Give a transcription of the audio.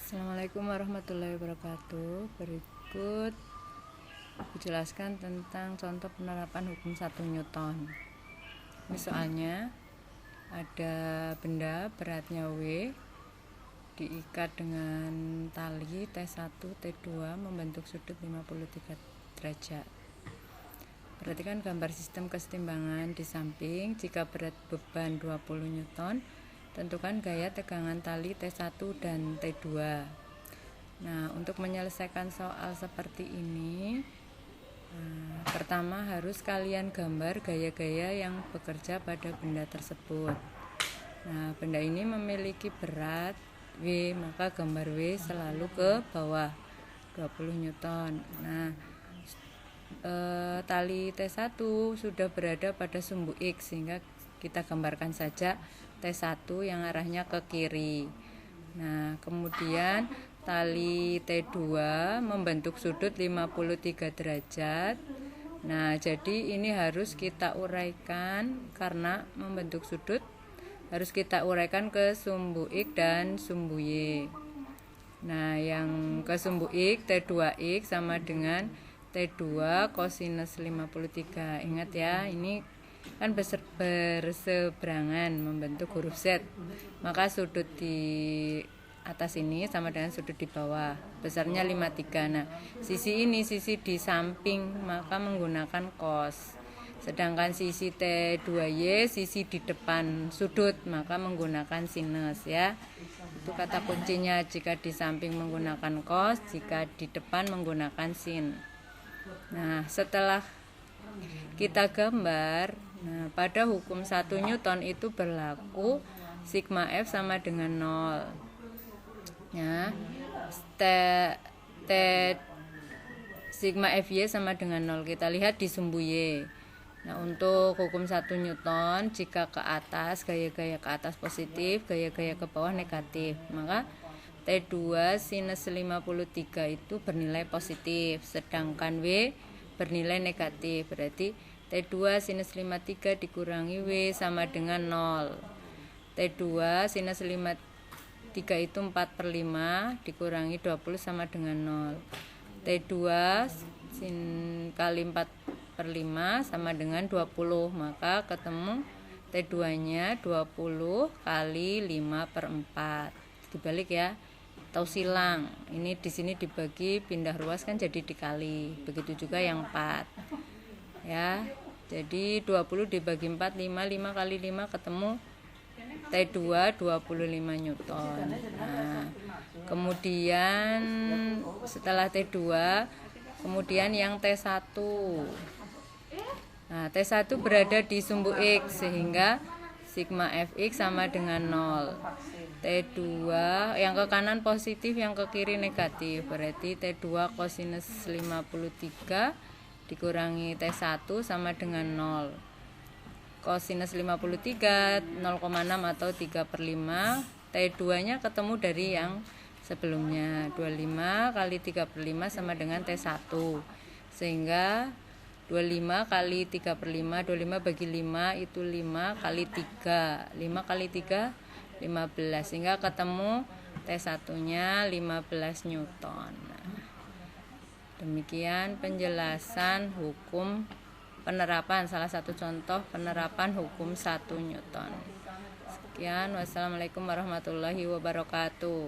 Assalamualaikum warahmatullahi wabarakatuh. Berikut aku jelaskan tentang contoh penerapan hukum 1 Newton. Ini soalnya ada benda beratnya W diikat dengan tali T1, T2 membentuk sudut 53 derajat. Perhatikan gambar sistem kesetimbangan di samping. Jika berat beban 20 Newton, tentukan gaya tegangan tali T1 dan T2. Nah, untuk menyelesaikan soal seperti ini, pertama harus kalian gambar gaya-gaya yang bekerja pada benda tersebut. Nah, benda ini memiliki berat W, maka gambar W selalu ke bawah 20 Newton. Nah, tali T1 sudah berada pada sumbu X, sehingga kita gambarkan saja T1 yang arahnya ke kiri. Nah, kemudian tali T2 membentuk sudut 53 derajat. Nah, jadi ini harus kita uraikan karena membentuk sudut harus kita uraikan ke sumbu X dan sumbu Y. Nah, yang ke sumbu X, T2X sama dengan T2 kosinus 53. Ingat ya, ini kan berseberangan membentuk huruf Z, maka sudut di atas ini sama dengan sudut di bawah, besarnya 53. Nah, sisi ini sisi di samping, maka menggunakan cos. Sedangkan sisi T2Y sisi di depan sudut, maka menggunakan sinus ya. Itu kata kuncinya, jika di samping menggunakan cos, jika di depan menggunakan sin. Nah, setelah kita gambar, nah, pada hukum 1 Newton itu berlaku sigma F sama dengan 0. Ya, sigma FY sama dengan 0. Kita lihat di sumbu Y. Nah, untuk hukum 1 Newton, jika ke atas, gaya-gaya ke atas positif, gaya-gaya ke bawah negatif, maka T2 sinus 53 itu bernilai positif, sedangkan W bernilai negatif. Berarti T2 sinus 53 dikurangi W sama dengan 0. T2 sinus 53 itu 4/5 dikurangi 20 sama dengan 0. T2 sin kali 4/5 sama dengan 20, maka ketemu T2 nya 20 kali 5/4. Dibalik ya, atau silang. Ini di sini dibagi pindah ruas kan jadi dikali. Begitu juga yang 4. Ya. Jadi 20 dibagi 4 5 kali 5 ketemu T2 25 Newton. Nah, kemudian setelah T2, kemudian yang T1. Nah, T1 berada di sumbu X, sehingga sigma Fx sama dengan 0. T2 yang ke kanan positif, yang ke kiri negatif. Berarti T2 kosinus 53 dikurangi T1 sama dengan 0. Kosinus 53 0,6 atau 3/5. T2 nya ketemu dari yang sebelumnya, 25 kali 3/5 sama dengan T1, sehingga 25 kali 3/5, 25 bagi 5 itu 5 kali 3, 5 kali 3 15, sehingga ketemu T1 nya 15 Newton. Nah, demikian penjelasan hukum penerapan, salah satu contoh penerapan hukum 1 Newton. Sekian, wassalamualaikum warahmatullahi wabarakatuh.